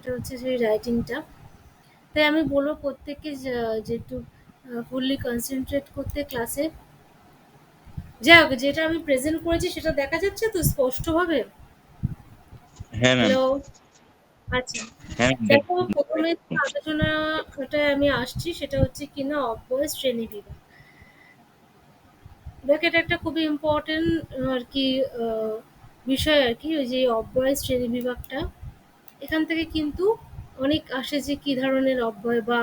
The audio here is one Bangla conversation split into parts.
সেটা হচ্ছে যে রাইটিংটা। তাই আমি বলবো প্রত্যেককে যে একটু ফুললি কনসেন্ট্রেট করতে ক্লাসে। যাই হোক, যেটা আমি প্রেজেন্ট করেছি সেটা দেখা যাচ্ছে তো স্পষ্টভাবে? হ্যাঁ ম্যাম। হ্যালো? আচ্ছা। হ্যাঁ দেখো, প্রথমে যে আলোচনাটা আমি আসছি সেটা হচ্ছে কিনা অব্যয় শ্রেণীবিভাগ। দেখ, এটা একটা খুবই ইম্পর্টেন্ট আর কি বিষয় আর কি, ওই যে অব্যয় শ্রেণীবিভাগটা। এখান থেকে কিন্তু অনেক আসে যে কি ধরনের অব্যয় বা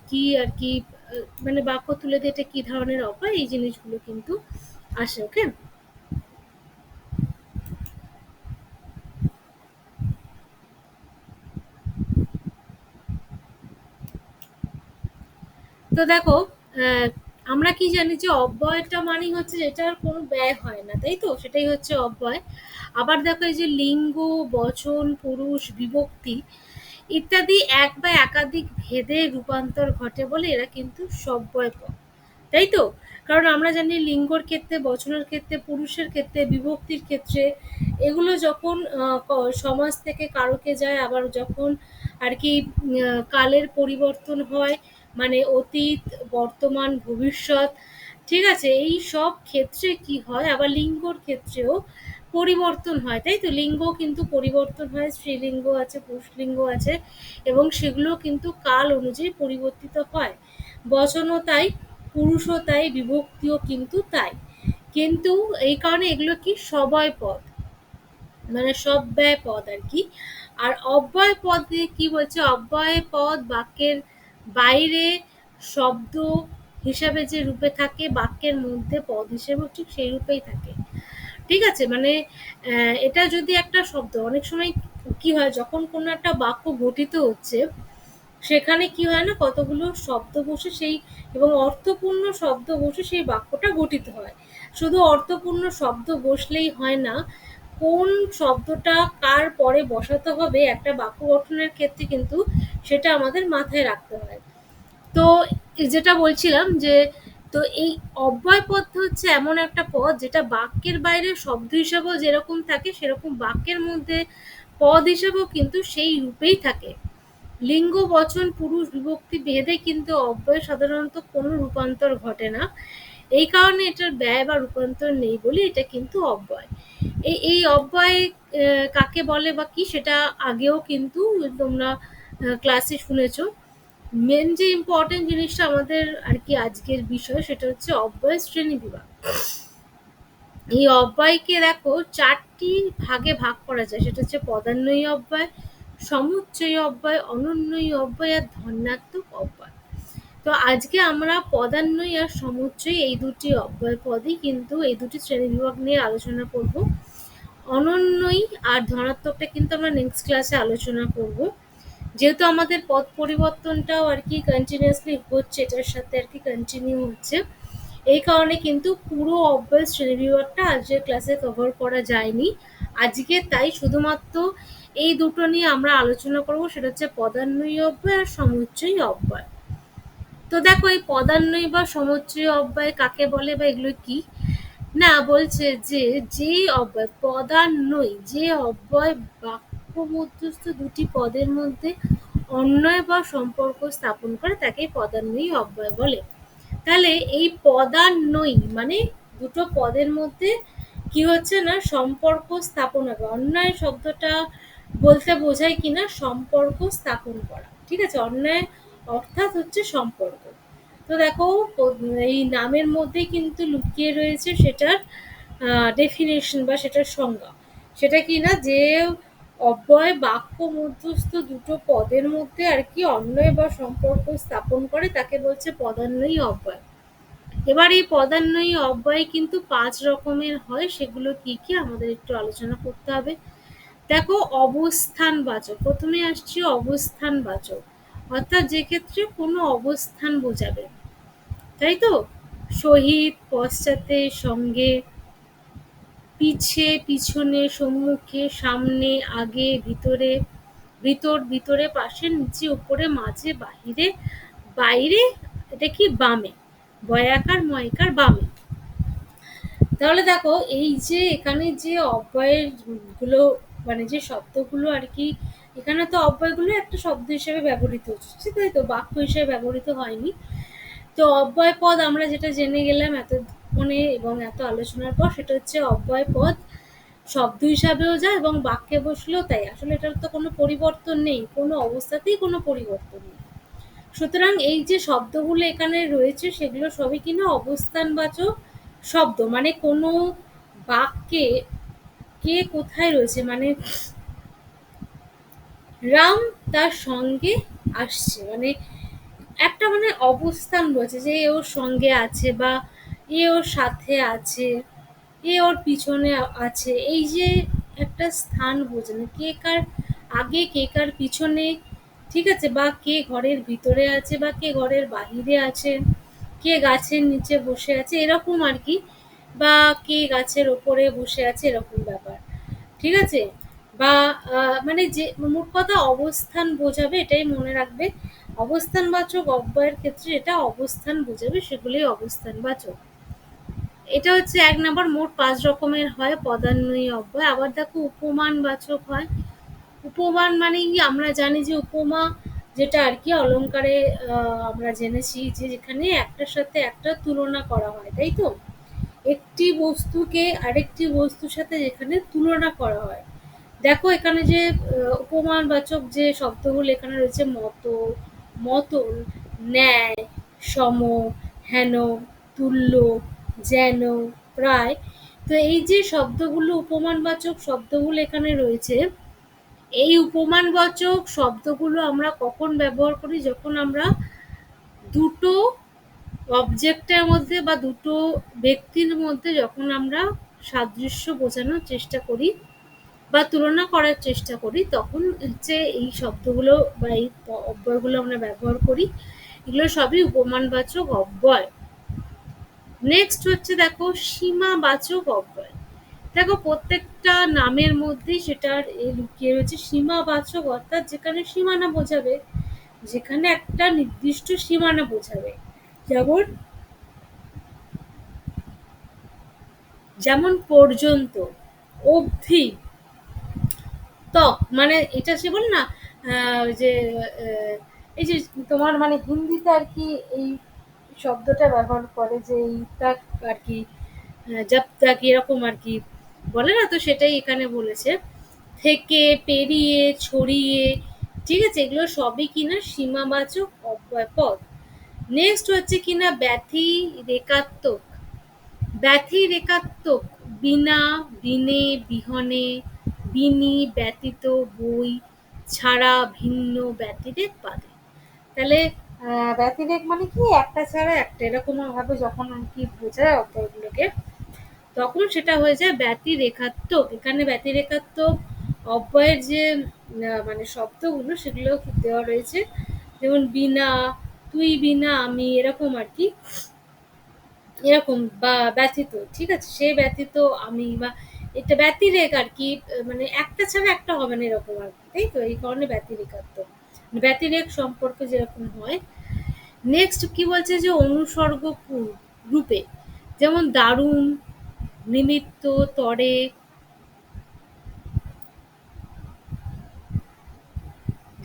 কি আর কি, মানে বাক্য তুলে দিয়ে এটা কি ধরনের অব্যয়, এই জিনিসগুলো কিন্তু আসে। ওকে, তো দেখো, আহ, আমরা কি জানি যে অব্যয়টা মানে হচ্ছে যেটার কোনো ব্যয় হয় না, তাই তো? সেটাই হচ্ছে অব্যয়। আবার দেখো, এই যে লিঙ্গ, বচন, পুরুষ, বিভক্তি ইত্যাদি এক বা একাধিক ভেদে রূপান্তর ঘটে বলে এরা কিন্তু সব্যয় পদ, তাই তো? কারণ আমরা জানি লিঙ্গর ক্ষেত্রে, বচনের ক্ষেত্রে, পুরুষের ক্ষেত্রে, বিভক্তির ক্ষেত্রে এগুলো যখন সমাজ থেকে কারকে যায়, আবার যখন আর কি কালের পরিবর্তন হয়, মানে অতীত, বর্তমান, ভবিষ্যৎ, ঠিক আছে, এই সব ক্ষেত্রে কি হয়, আবার লিঙ্গর ক্ষেত্রেও পরিবর্তন হয়, তাই তো? লিঙ্গ কিন্তু পরিবর্তন হয়, স্ত্রীলিঙ্গ আছে, পুরুষলিঙ্গ আছে, এবং সেগুলো কিন্তু কাল অনুযায়ী পরিবর্তিত হয়। বচনও তাই, পুরুষও তাই, বিভক্তিও কিন্তু তাই। কিন্তু এই কারণে এগুলো কি সবয় পদ, মানে সব্যয় পদ আর কি। আর অব্যয় পদে কি বলছে, অব্যয় পদ বাক্যের বাইরে শব্দ হিসাবে যে রূপে থাকে, বাক্যের মধ্যে পদ হিসেবেও ঠিক সেই রূপেই থাকে। ঠিক আছে, মানে এটা যদি একটা শব্দ, অনেক সময় কি হয়, যখন কোনো একটা বাক্য গঠিত হচ্ছে সেখানে কি হয় না, কতগুলো শব্দ বসে সেই, এবং অর্থপূর্ণ শব্দ বসে সেই বাক্যটা গঠিত হয়। শুধু অর্থপূর্ণ শব্দ বসলেই হয় না, কোন শব্দটা কার পরে বসাতে হবে একটা বাক্য গঠনের ক্ষেত্রে কিন্তু সেটা আমাদের মাথায় রাখতে হয়। তো যেটা বলছিলাম যে, তো এই অব্যয় পদ হচ্ছে এমন একটা পদ যেটা বাক্যের বাইরে শব্দ হিসেবেও যেরকম থাকে, সেরকম বাক্যের মধ্যে পদ হিসেবেও কিন্তু সেই রূপেই থাকে। লিঙ্গ, বচন, পুরুষ, বিভক্তি ভেদে কিন্তু অব্যয় সাধারণত কোনো রূপান্তর ঘটে না। এই কারণে এটার ব্যয় বা রূপান্তর নেই বলে এটা কিন্তু অব্যয়। এই অব্যয় কাকে বলে বা কি, সেটা আগেও কিন্তু তোমরা ক্লাসে শুনেছো। মেন যে ইম্পর্টেন্ট জিনিসটা আমাদের আর কি আজকের বিষয়, সেটা হচ্ছে অব্যয় শ্রেণী বিভাগ। এই অব্যয়কে দেখো চারটি ভাগে ভাগ করা যায়, সেটা হচ্ছে পদান্বয়ী অব্যয়, সমুচ্চয়ী অব্যয়, অনন্বয়ী অব্যয় আর ধন্যাত্মক অব্যয়। তো আজকে আমরা পদান্বয়ী আর সমুচ্চয়ী এই দুটি অব্যয় পদই কিন্তু, এই দুটি শ্রেণীবিভাগ নিয়ে আলোচনা করব। অনন্যই আর ধনাত্মকটা কিন্তু আমরা নেক্সট ক্লাসে আলোচনা করব। যেহেতু আমাদের পদ পরিবর্তনটাও আর কি কন্টিনিউয়াসলি হচ্ছে, এটার সাথে আর কি কন্টিনিউ হচ্ছে, এই কারণে কিন্তু পুরো অব্যয় শ্রেণীবিভাগটা আজকের ক্লাসে কভার করা যায়নি। আজকে তাই শুধুমাত্র এই দুটো নিয়ে আমরা আলোচনা করব, সেটা হচ্ছে পদান্বয়ী অব্যয় আর সমুচ্চয়ী অব্যয়। তো দেখো, এই পদান্বয়ী বা সমুচ্চয়ী অব্যয় কাকে বলে বা এগুলো কি না, বলছে যে যে অব্যয় পদান্বয়ী, যে অব্যয় বাক্য মধ্যস্থ দুটি পদের মধ্যে অন্বয় বা সম্পর্ক স্থাপন করে তাকে পদান্বয়ী অব্যয় বলে। তাহলে এই পদান্বয়ী মানে দুটো পদের মধ্যে কি হচ্ছে না, সম্পর্ক স্থাপন হবে। অন্যায় শব্দটা বলতে বোঝায় কিনা সম্পর্ক স্থাপন করা, ঠিক আছে? অন্যায় অর্থাৎ হচ্ছে সম্পর্ক। তো দেখো, এই নামের মধ্যে কিন্তু লুকিয়ে রয়েছে সেটার ডেফিনেশন বা সেটার সংজ্ঞা। সেটা কি না, যে অব্যয় বাক্য মধ্যস্থ দুটো পদের মধ্যে আর কি অন্বয় বা সম্পর্ক স্থাপন করে তাকে বলছে পদান্বয়ী অব্যয়। এবার এই পদান্বয়ী অব্যয় কিন্তু 5 রকমের হয়, সেগুলো কি কি আমাদের একটু আলোচনা করতে হবে। দেখো, অবস্থানবাচক, প্রথমে আসছে অবস্থানবাচক, অর্থাৎ যে ক্ষেত্রে কোনো অবস্থান বোঝাবে, তাই তো? সহিত, পশ্চাতে, সঙ্গে, পিছে, পিছনে, সম্মুখে, সামনে, আগে, ভিতরে, ভিতরে, পাশে, নিচে, উপরে, মাঝে, বাহিরে, বাইরে, এটা কি বামে, বয়াকার ময়কার বামে। তাহলে দেখো, এই যে এখানে যে অব্যয়ের গুলো, মানে যে শব্দগুলো আর কি এখানে তো অব্যয়গুলো একটা শব্দ হিসেবে ব্যবহৃত হচ্ছে, তাই তো, বাক্য হিসেবে ব্যবহৃত হয়নি। তো অব্যয় পদ আমরা যেটা জেনে গেলাম এতক্ষণে এবং এত আলোচনার পর, সেটা হচ্ছে অব্যয় পদ শব্দ হিসাবেও যায় এবং বাক্যে বসলেও তাই। আসলে এটার তো কোনো পরিবর্তন নেই, কোনো অবস্থাতেই কোনো পরিবর্তন নেই। সুতরাং এই যে শব্দগুলো এখানে রয়েছে সেগুলো সবই কিনা অবস্থানবাচক শব্দ, মানে কোনো বাক্যে কে কোথায় রয়েছে, মানে রাম তার সঙ্গে আসছে, মানে একটা মানে অবস্থান রয়েছে যে এ ওর সঙ্গে আছে, বা এ ওর সাথে আছে, এ ওর পিছনে আছে। এই যে একটা স্থান বোঝানো, কে কার আগে কে কার পিছনে, ঠিক আছে, বা কে ঘরের ভিতরে আছে বা কে ঘরের বাহিরে আছে, কে গাছের নিচে বসে আছে এরকম আর কি, বা কে গাছের ওপরে বসে আছে এরকম ব্যাপার, ঠিক আছে। বা মানে যে মোট কথা অবস্থান বোঝাবে, এটাই মনে রাখবে। অবস্থানবাচক অব্যয়ের ক্ষেত্রে এটা অবস্থান বোঝাবে, সেগুলোই অবস্থানবাচক। এটা হচ্ছে ১ নাম্বার। মোট ৫ রকমের হয় পদান্বয়ী অব্যয়। আবার দেখো উপমানবাচক হয়। উপমান মানে কি, আমরা জানি যে উপমা যেটা আর কি অলংকারে আমরা জেনেছি যে যেখানে একটার সাথে একটা তুলনা করা হয়, তাই তো? একটি বস্তুকে আরেকটি বস্তুর সাথে যেখানে তুলনা করা হয়। দেখো এখানে যে উপমানবাচক যে শব্দগুলো এখানে রয়েছে, মতো, মতন, ন্যায়, সম, হেন, তুল্য, যেন, প্রায়। তো এই যে শব্দগুলো উপমানবাচক শব্দগুলো এখানে রয়েছে, এই উপমানবাচক শব্দগুলো আমরা কখন ব্যবহার করি? যখন আমরা দুটো অবজেক্টের মধ্যে বা দুটো ব্যক্তির মধ্যে যখন আমরা সাদৃশ্য বোঝানোর চেষ্টা করি বা তুলনা করার চেষ্টা করি, তখন হচ্ছে এই শব্দগুলো বা এই অব্যয়গুলো আমরা ব্যবহার করি। এগুলো সবই উপমানবাচক অব্যয়। নেক্সট হচ্ছে দেখো সীমাবাচক অব্যয়। দেখো প্রত্যেকটা নামের মধ্যেই সেটার লুকিয়ে রয়েছে সীমাবাচক, অর্থাৎ যেখানে সীমানা বোঝাবে, যেখানে একটা নির্দিষ্ট সীমানা বোঝাবে। যেমন যেমন পর্যন্ত, অবধি, ত্বক, মানে এটা সে বলে না যে এই যে তোমার মানে হিন্দিতে আর কি এই শব্দটা ব্যবহার করে যে এই তাক আর কি, জব তাক এরকম আর কি বলে না, তো সেটাই এখানে বলেছে। থেকে, পেরিয়ে, ছড়িয়ে, ঠিক আছে, এগুলো সবই কিনা সীমাবাচক অব্যয় পদ। নেক্সট হচ্ছে কিনা ব্যথি রেখাত্মক। ব্যথি রেখাত্মক, বিনা, বিনে, বিহনে, বিনি, ব্যতীত, বই, ছাড়া, ভিন্ন, ব্যতিরেক বাদে। তাহলে ব্যতিরেক মানে কি, একটা ছাড়া একটা, এরকম ভাবে যখন আর কি বোঝায় অব্যয়গুলোকে, তখন সেটা হয়ে যায় ব্যতিরেখাত্মক। এখানে ব্যতিরেখাত্মক অব্যয়ের যে মানে শব্দগুলো সেগুলো দেওয়া রয়েছে, যেমন বিনা, তুই বিনা আমি, এরকম আর কি, এরকম, বা ব্যতীত, ঠিক আছে, সে ব্যতীত আমি, বা এটা ব্যতিরেক আর কি, মানে একটা ছাড়া একটা হবে না এরকম আর কি, তাই তো, এই কারণে ব্যতিরেকাত্ম, ব্যতিরেক সম্পর্কে যেরকম হয়। নেক্সট কি বলছে যে অনুসর্গ রূপে, যেমন দারুণ, নিমিত্ত, তরে,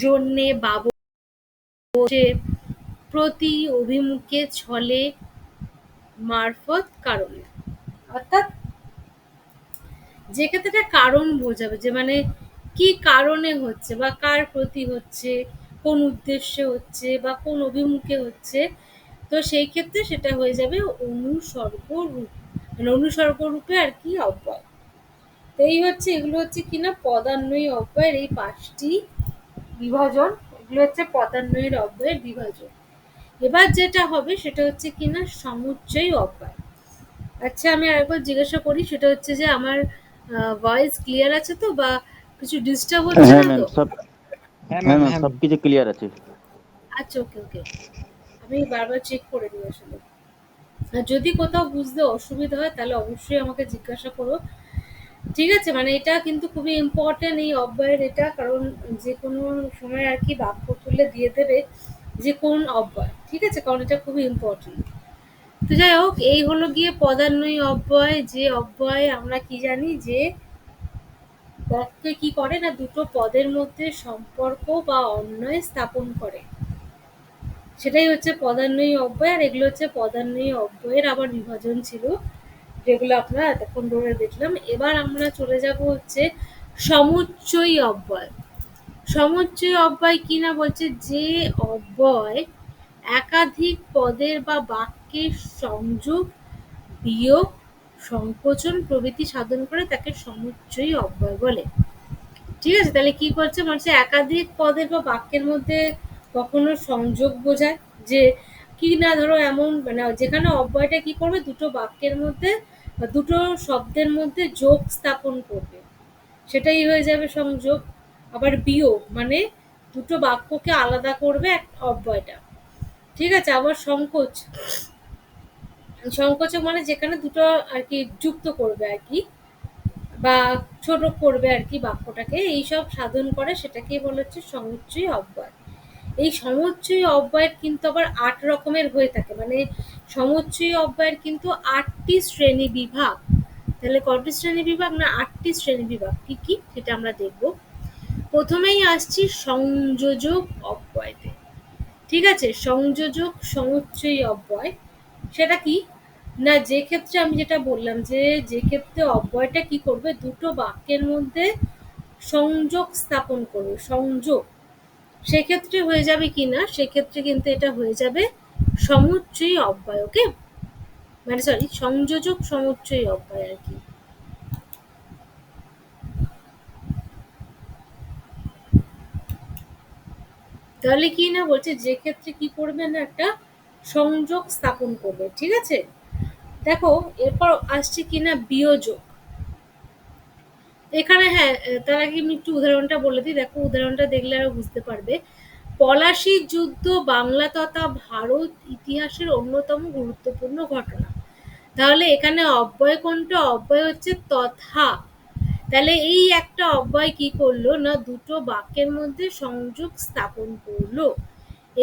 জন্যে, বাবসে, প্রতি, অভিমুখে, ছলে, মারফত, কারণে। অর্থাৎ যে ক্ষেত্রে কারণ বোঝাবে, যে মানে কি কারণে হচ্ছে বা কার প্রতি হচ্ছে, কোন উদ্দেশ্যে হচ্ছে বা কোন অভিমুখে হচ্ছে, তো সেই ক্ষেত্রে সেটা হয়ে যাবে অনুসর্গ রূপ, মানে অনুসর্গ রূপে আর কি অব্যয়। তো এই হচ্ছে, এগুলো হচ্ছে কিনা পদান্বয়ী অব্যয়ের এই ৫টি বিভাজন। এগুলো হচ্ছে পদান্বয়ীর অব্যয়ের বিভাজন। এবার যেটা হবে সেটা হচ্ছে কিনা সমুচ্চয়ী অব্যয়। আচ্ছা আমি আরেকবার জিজ্ঞাসা করি, সেটা হচ্ছে যে আমার ভয়েস ক্লিয়ার আছে তো, বা কিছু ডিস্টার্ব হচ্ছে হ্যাঁ না ম্যাম, তো? হ্যাঁ হ্যাঁ ম্যাম, ম্যাম, হ্যাঁ ম্যাম। সবকিছু ক্লিয়ার আছে। আচ্ছা, ওকে ওকে, আমি বারবার চেক করে নিই আসলে। আর যদি কোথাও বুঝতে অসুবিধা হয় তাহলে অবশ্যই আমাকে জিজ্ঞাসা করো, ঠিক আছে। মানে এটা কিন্তু খুবই ইম্পর্টেন্ট এই অব্যয়ের এটা, কারণ যে কোনো সময় আর কি বাক্য তুলে দিয়ে দেবে যে কোন অব্যয়, ঠিক আছে, কারণ এটা খুবই ইম্পর্টেন্ট। তো যাই হোক, এই হলো গিয়ে পদান্বয়ী অব্যয়, যে অব্যয় আমরা কি জানি যে বাক্যে কি করে না দুটো পদের মধ্যে সম্পর্ক বা অন্বয় স্থাপন করে, সেটাই হচ্ছে পদান্বয়ী অব্যয়। আর এগুলো হচ্ছে পদান্বয়ী অব্যয়ের আবার বিভাজন ছিল, যেগুলো আপনারা এতক্ষণ ধরে দেখলাম। এবার আমরা চলে যাব হচ্ছে সমুচ্চয়ী অব্যয়। সমুচ্চয়ী অব্যয় কি না বলছে, যে অব্যয় একাধিক পদের বা বাক্যের সংযোগ, বিয়োগ, সংকোচন প্রভৃতি সাধন করে তাকে সমুচ্চয়ী অব্যয় বলে। ঠিক আছে, তাহলে কি করছে বলছে একাধিক পদের বা বাক্যের মধ্যে কখনো সংযোগ বোঝায়, যে কি না ধরো এমন মানে যেখানে অব্যয়টা কি করবে দুটো বাক্যের মধ্যে বা দুটো শব্দের মধ্যে যোগ স্থাপন করবে, সেটাই হয়ে যাবে সংযোগ। আবার বিয়োগ মানে দুটো বাক্যকে আলাদা করবে এক অব্যয়টা। ঠিক আছে, আবার সংকোচ, সংকোচক মানে যেখানে দুটো আর কি যুক্ত করবে আর কি, বা ছোট করবে আর কি বাক্যটাকে, এইসব সাধন করে সেটাকেই বলা হচ্ছে সমুচ্চয়ী অব্যয়। এই সমুচ্চয়ী অব্যয়ের কিন্তু আবার ৮ রকমের হয়ে থাকে, মানে সমুচ্চয়ী অব্যয়ের কিন্তু ৮টি শ্রেণী বিভাগ। তাহলে কটি শ্রেণী বিভাগ না ৮টি শ্রেণী বিভাগ, কি কি সেটা আমরা দেখব। প্রথমেই আসছি সংযোজক অব্যয়তে। ঠিক আছে, সংযোজক সমুচ্চয়ী অব্যয় সেটা কি না, যে ক্ষেত্রে আমি যেটা বললাম যে ক্ষেত্রে অব্যয়টা কি করবে দুটো বাক্যের মধ্যে সংযোগ স্থাপন করবে, সংযোগ, সেক্ষেত্রে হয়ে যাবে কি না, সেক্ষেত্রে কিন্তু এটা হয়ে যাবে সমুচ্চয়ী অব্যয়। ওকে, মানে সরি সংযোজক সমুচ্চয়ী অব্যয় আর কি। তাহলে কি না বলছে যে ক্ষেত্রে কি করবে না একটা সংযোগ স্থাপন করবে। ঠিক আছে, দেখো এরপর আসছে কিনা বিয়োজক। এখানে হ্যাঁ, তার আগে আমি একটু উদাহরণটা বলে দিই, দেখো উদাহরণটা দেখলে আরো বুঝতে পারবে। পলাশী যুদ্ধ বাংলা তথা ভারত ইতিহাসের অন্যতম গুরুত্বপূর্ণ ঘটনা। তাহলে এখানে অব্যয় কোনটা, অব্যয় হচ্ছে তথা। তাহলে এই একটা অব্যয় কি করলো না দুটো বাক্যের মধ্যে সংযোগ স্থাপন করলো,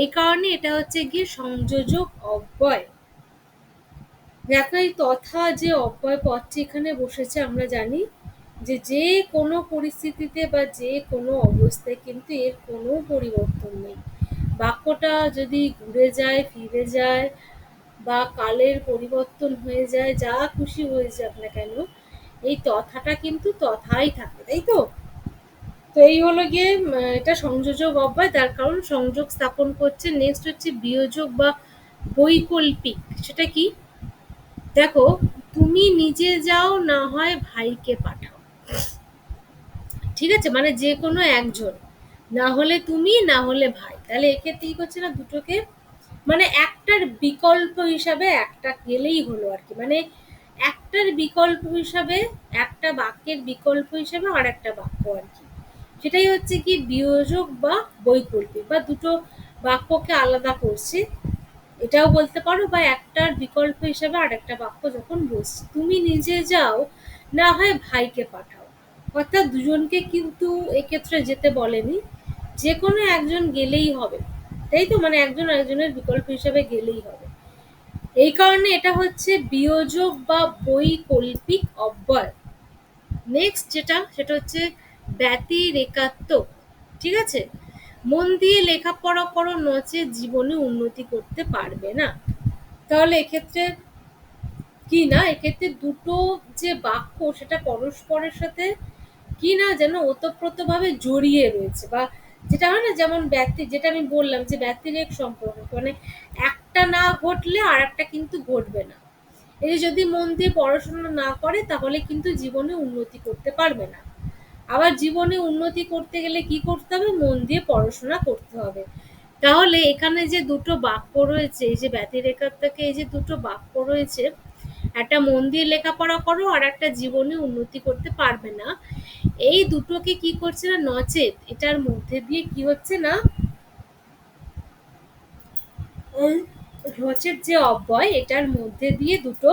এই কারণে এটা হচ্ছে গিয়ে সংযোজক অব্যয়। দেখো এই তথা যে অব্যয় পদটি এখানে বসেছে, আমরা জানি যে কোনো পরিস্থিতিতে বা যে কোনো অবস্থায় কিন্তু এর কোনো পরিবর্তন নেই। বাক্যটা যদি ঘুরে যায় ফিরে যায় বা কালের পরিবর্তন হয়ে যায়, যা খুশি হয়ে যাক না কেন, এই তথাটা কিন্তু তথাই থাকে, তাই তো। তো এই হলো গিয়ে এটা সংযোজক অব্যয়, তার কারণ সংযোগ স্থাপন করছে। নেক্সট হচ্ছে বিয়োজক বা বৈকল্পিক। সেটা কি, দেখো তুমি নিজে যাও না হয় ভাইকে পাঠাও। ঠিক আছে, মানে যে কোনো একজন, না হলে তুমি না হলে ভাই। তাহলে এক্ষেত্রে কি করছে না দুটোকে মানে একটার বিকল্প হিসাবে একটা গেলেই হলো আর কি, মানে একটার বিকল্প হিসাবে একটা বাক্যের বিকল্প হিসাবে আর একটা বাক্য আর কি, সেটাই হচ্ছে কি বিয়োজক বা বৈকল্পিক, বা দুটো বাক্যকে আলাদা করছে এটাও বলতে পারো, বা একটার বিকল্প হিসাবে আর একটা বাক্য যখন বলছি তুমি নিজে যাও না হয় ভাইকে পাঠাও, অর্থাৎ দুজনকে কিন্তু এক্ষেত্রে যেতে বলেনি, যে কোনো একজন গেলেই হবে, তাই তো, মানে একজন একজনের বিকল্প হিসাবে গেলেই হবে। এই কারণে এটা হচ্ছে বিয়োজক বা বৈকল্পিক অব্যয়। নেক্সট যেটা সেটা হচ্ছে ব্যতিরেকাত্মক। ঠিক আছে, মন দিয়ে লেখাপড়া করো নচেত জীবনে উন্নতি করতে পারবে না। তাহলে এক্ষেত্রে কি না, এক্ষেত্রে দুটো যে বাক্য সেটা পরস্পরের সাথে কি না যেন ওতপ্রোতভাবে জড়িয়ে রয়েছে, বা যেটা হয় না যেমন ব্যক্তি, যেটা আমি বললাম যে ব্যতিরেক সম্পর্ক, মানে একটা না ঘটলে আর একটা কিন্তু ঘটবে না। এই যে যদি মন দিয়ে পড়াশোনা না করে তাহলে কিন্তু জীবনে উন্নতি করতে পারবে না। আবার জীবনে উন্নতি করতে গেলে কি করতে হবে, মন দিয়ে পড়াশোনা করতে হবে। তাহলে এখানে যে দুটো বাক্য রয়েছে, এই যে ব্যতিরেখার থেকে এই যে দুটো বাক্য রয়েছে, একটা মন দিয়ে লেখাপড়া করো আর একটা জীবনে উন্নতি করতে পারবে না, এই দুটোকে কি করছে না নচেত এটার মধ্যে দিয়ে কি হচ্ছে না, ওই নচেত যে অব্যয় এটার মধ্যে দিয়ে দুটো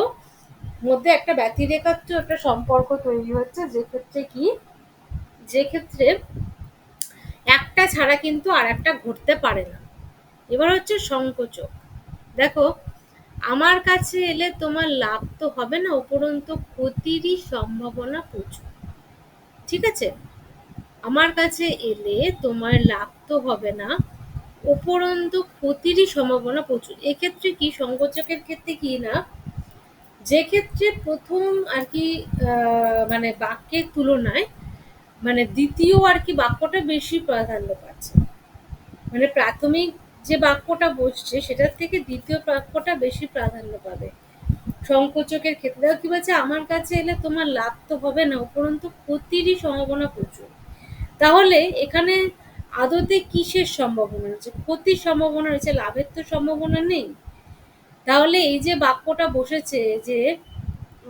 মধ্যে একটা ব্যতিরেকাত্ম একটা সম্পর্ক তৈরি হচ্ছে, যে ক্ষেত্রে কি, যে ক্ষেত্রে একটা ছাড়া কিন্তু আর একটা ঘটতে পারে না। এবার হচ্ছে সংকোচক। দেখো আমার কাছে এলে তোমার লাভ তো হবে না, উপরন্তু ক্ষতিরই সম্ভাবনা প্রচুর। ঠিক আছে, আমার কাছে এলে তোমার লাভ তো হবে না, উপরন্তু ক্ষতিরই সম্ভাবনা প্রচুর। এক্ষেত্রে কি সংকোচকের ক্ষেত্রে কি না, যে ক্ষেত্রে প্রথম আর কি মানে বাক্যের তুলনায় মানে দ্বিতীয় আর কি বাক্যটা বেশি প্রাধান্য পাচ্ছে। মানে প্রাথমিক যে বাক্যটা বসছে সেটার থেকে দ্বিতীয় বাক্যটা বেশি প্রাধান্য পাবে সংকোচকের ক্ষেত্রে। দেখো কি বলছে, আমার কাছে এলে তোমার লাভ তো হবে না, উপরন্তু ক্ষতিরই সম্ভাবনা প্রচুর। তাহলে এখানে আদতে কিসের সম্ভাবনা রয়েছে? ক্ষতির সম্ভাবনা রয়েছে, লাভের তো সম্ভাবনা নেই। তাহলে এই যে বাক্যটা বসেছে যে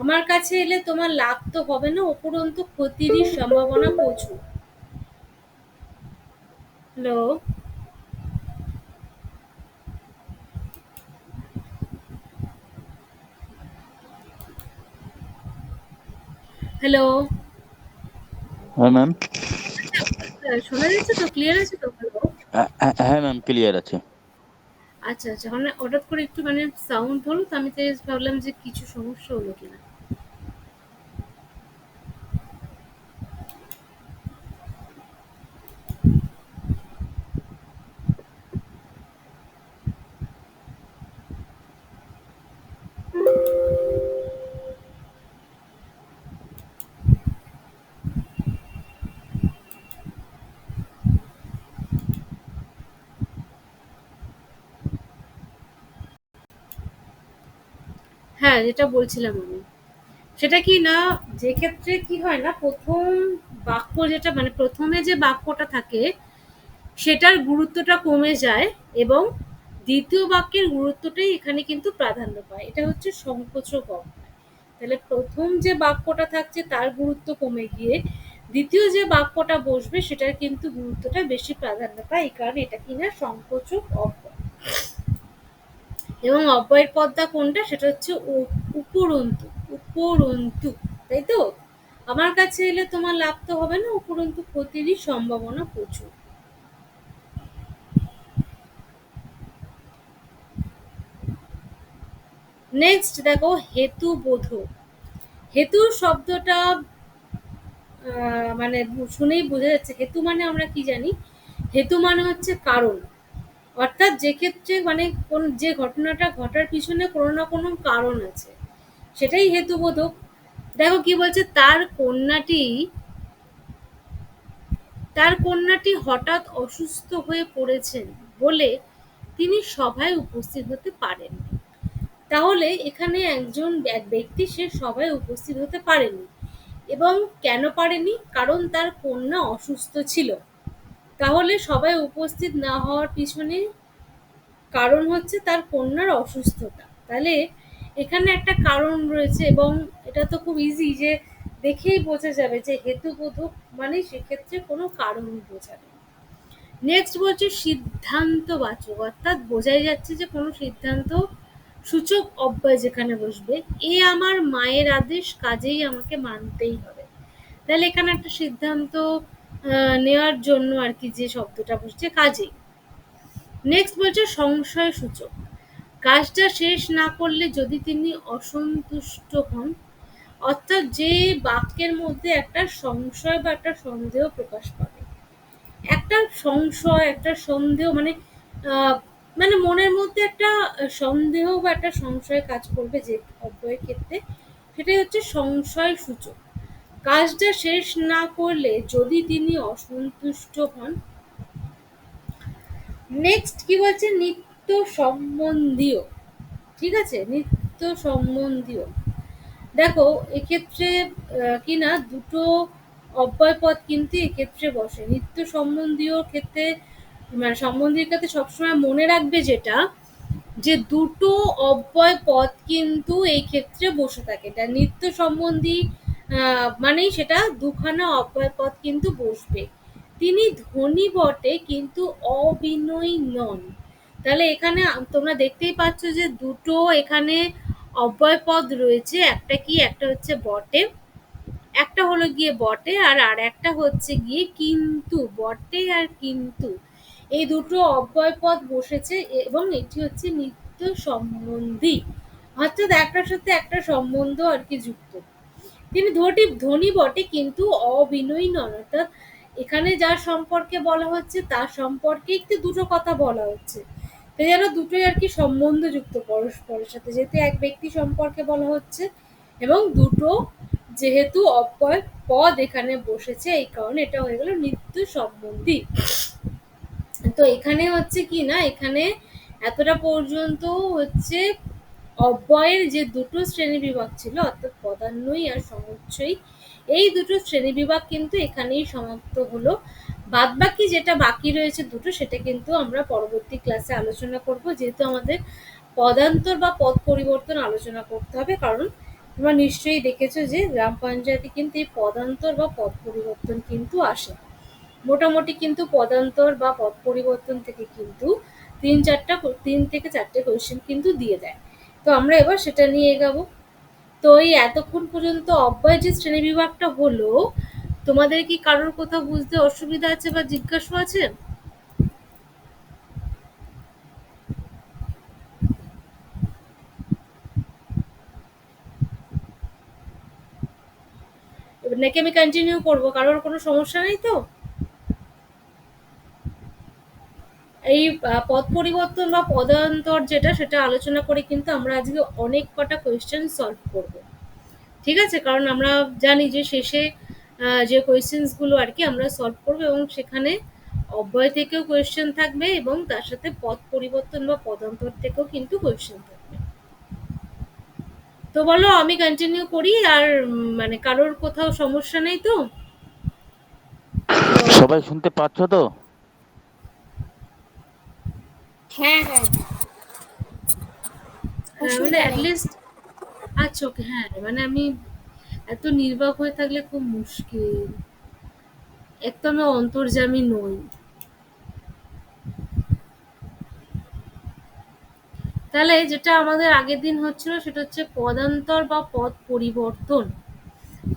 আমার কাছে এলে তোমার লাভ তো হবে না, উপরন্তু ক্ষতিরই সম্ভাবনা প্রচুর। হ্যালো, হ্যালো, হ্যাঁ ম্যাম। শোনা যাচ্ছে তো? ক্লিয়ার আছে তো? হ্যালো, হ্যাঁ ম্যাম, ক্লিয়ার আছে। আচ্ছা আচ্ছা, মানে হঠাৎ করে একটু মানে সাউন্ড হলো তো, আমি তাই ভাবলাম যে কিছু সমস্যা হলো কিনা। হ্যাঁ, যেটা বলছিলাম আমি, সেটা কি না, যে ক্ষেত্রে কি হয় না, প্রথম বাক্য যেটা মানে প্রথমে যে বাক্যটা থাকে সেটার গুরুত্বটা কমে যায় এবং দ্বিতীয় বাক্যের গুরুত্বটাই এখানে কিন্তু প্রাধান্য পায়। এটা হচ্ছে সংকোচক অভ্যাস। তাহলে প্রথম যে বাক্যটা থাকছে তার গুরুত্ব কমে গিয়ে দ্বিতীয় যে বাক্যটা বসবে সেটার কিন্তু গুরুত্বটা বেশি প্রাধান্য পায়, এই কারণে এটা কিনা সংকোচক অভ্যাস। এবং অব্যয়ের পদটা কোনটা, সেটা হচ্ছে উপরন্তু। উপরন্তু, তাই তো? আমার কাছে এলে তোমার লাভ তো হবে না, উপরন্তু ক্ষতিরই সম্ভাবনা প্রচুর। নেক্সট দেখো হেতুবোধক। হেতু শব্দটা মানে শুনেই বোঝা যাচ্ছে, হেতু মানে আমরা কি জানি, হেতু মানে হচ্ছে কারণ। অর্থাৎ যে ক্ষেত্রে মানে কোন যে ঘটনাটা ঘটার পিছনে কোনো না কোনো কারণ আছে, সেটাই হেতুবোধক। দেখো কি বলছে, তার কন্যাটি হঠাৎ অসুস্থ হয়ে পড়েছেন বলে তিনি সভায় উপস্থিত হতে পারেননি। তাহলে এখানে এক ব্যক্তি সে সভায় উপস্থিত হতে পারেনি, এবং কেন পারেনি? কারণ তার কন্যা অসুস্থ ছিল। তাহলে সভায় উপস্থিত না হওয়ার পিছনে কারণ হচ্ছে তার কন্যার অসুস্থতা। তাহলে এখানে একটা কারণ রয়েছে, এবং এটা তো খুব ইজি যে দেখেই বোঝা যাবে যে হেতুবোধক মানে সেক্ষেত্রে কোনো কারণ বোঝাবে। নেক্সট বলছে সিদ্ধান্তবাচক, অর্থাৎ বোঝাই যাচ্ছে যে কোনো সিদ্ধান্ত সূচক অব্যয় যেখানে বসবে, এ আমার মায়ের আদেশ কাজেই আমাকে মানতেই হবে। তাহলে এখানে একটা সিদ্ধান্ত নেওয়ার জন্য আর কি যে শব্দটা বসছে, কাজেই। নেক্সট বলছে সংশয় সূচক, কাজটা শেষ না করলে যদি তিনি অসন্তুষ্ট হন। অর্থাৎ যে বাক্যের মধ্যে একটা সংশয় বা একটা সন্দেহ প্রকাশ পাবে, একটা সংশয় একটা সন্দেহ মানে আহ, মানে মনের মধ্যে একটা সন্দেহ বা একটা সংশয় কাজ করবে যে অব্যয়ের ক্ষেত্রে, সেটাই হচ্ছে সংশয় সূচক। কাজটা শেষ না করলে যদি তিনি অসন্তুষ্ট হন। নেক্সট কি বলছে, নিত্য সম্বন্ধীয়। ঠিক আছে, নিত্য সম্বন্ধীয়। দেখো এক্ষেত্রে কি না দুটো অব্যয়পদ কিন্তু এক্ষেত্রে বসে নিত্য সম্বন্ধীয় ক্ষেত্রে। মানে সম্বন্ধীয় ক্ষেত্রে সবসময় মনে রাখবে যেটা, যে দুটো অব্যয় পদ কিন্তু এই ক্ষেত্রে বসে থাকে। এটা নিত্য সম্বন্ধী মানেই সেটা দুখানা অব্যয় পদ কিন্তু বসবে। তিনি ধনী বটে কিন্তু অবিনয়ী নন। তাহলে এখানে তোমরা দেখতেই পাচ্ছ যে দুটো এখানে অব্যয় পদ রয়েছে, একটা কি, একটা হচ্ছে বটে, একটা হলো গিয়ে বটে, আর আর একটা হচ্ছে গিয়ে কিন্তু। বটে আর কিন্তু, এই দুটো অব্যয় পদ বসেছে এবং এটি হচ্ছে নিত্য সম্বন্ধী। অর্থাৎ একটার সাথে একটা সম্বন্ধ আর কি যুক্ত। তিনি ধনী বটে কিন্তু অবিনয়ী নন। অর্থাৎ এখানে যার সম্পর্কে বলা হচ্ছে তার সম্পর্কে একটু দুটো কথা বলা হচ্ছে, তো যেন দুটোই আর কি সম্বন্ধযুক্ত পরস্পরের সাথে, যেহেতু এক ব্যক্তি সম্পর্কে বলা হচ্ছে এবং দুটো যেহেতু অব্যয় পদ এখানে বসেছে, এই কারণে এটা হয়ে গেল নিত্য সম্বন্ধী। তো এখানে হচ্ছে কি না, এখানে এতটা পর্যন্ত হচ্ছে অব্যয়ের যে দুটো শ্রেণীবিভাগ ছিল, অর্থাৎ পদান্বয়ী আর সমুচ্চয়ী, এই দুটো শ্রেণীবিভাগ কিন্তু এখানেই সমাপ্ত হলো। বাদবাকি যেটা বাকি রয়েছে দুটো, সেটা কিন্তু আমরা পরবর্তী ক্লাসে আলোচনা করব, যেহেতু আমাদের পদান্তর বা পদ পরিবর্তন আলোচনা করতে হবে। কারণ তোমরা নিশ্চয়ই দেখেছো যে গ্রাম পঞ্চায়েতে কিন্তু এই পদান্তর বা পদ পরিবর্তন কিন্তু আসে। মোটামুটি কিন্তু পদান্তর বা পদ পরিবর্তন থেকে কিন্তু ৩ থেকে ৪টে কোয়েশ্চেন কিন্তু দিয়ে দেয়। তো আমরা এবার সেটা নিয়ে এগাবো। তো এই এতক্ষণ পর্যন্ত অব্যয় যে শ্রেণীবিভাগটা হলো, তোমাদের কি কারোর কোথাও বুঝতে অসুবিধা আছে বা জিজ্ঞাসা আছে? এবার নাকি আমি কন্টিনিউ করবো? কারোর কোনো সমস্যা নেই তো? এই পদ পরিবর্তন বা পদান্তর যেটা, সেটা আলোচনা করে কিন্তু আমরা আজকে অনেক কটা কোয়েশ্চেন সলভ করব। ঠিক আছে? কারণ আমরা জানি যে শেষে যে কোয়েশ্চেন্স গুলো আর কি আমরা সলভ করবো, এবং সেখানে অব্যয় থেকেও কোয়েশ্চেন থাকবে এবং তার সাথে পদ পরিবর্তন বা পদান্তর থেকেও কিন্তু কোয়েশ্চেন থাকবে। তো বলো, আমি কন্টিনিউ করি? আর মানে কারোর কোথাও সমস্যা নেই তো? হ্যালো? সবাই শুনতে পাচ্ছ তো? হ্যাঁ, হ্যাঁ, হ্যাঁ, মানে অসুবিধা নেই। অ্যাটলিস্ট আচ্ছা, ওকে, হ্যাঁ, মানে আমি এত নির্বাক হয়ে থাকলে খুব মুশকিল। এক তো আমি অন্তর্যামী নই। তাহলে যেটা আমাদের আগের দিন হচ্ছিল সেটা হচ্ছে পদান্তর বা পদ পরিবর্তন।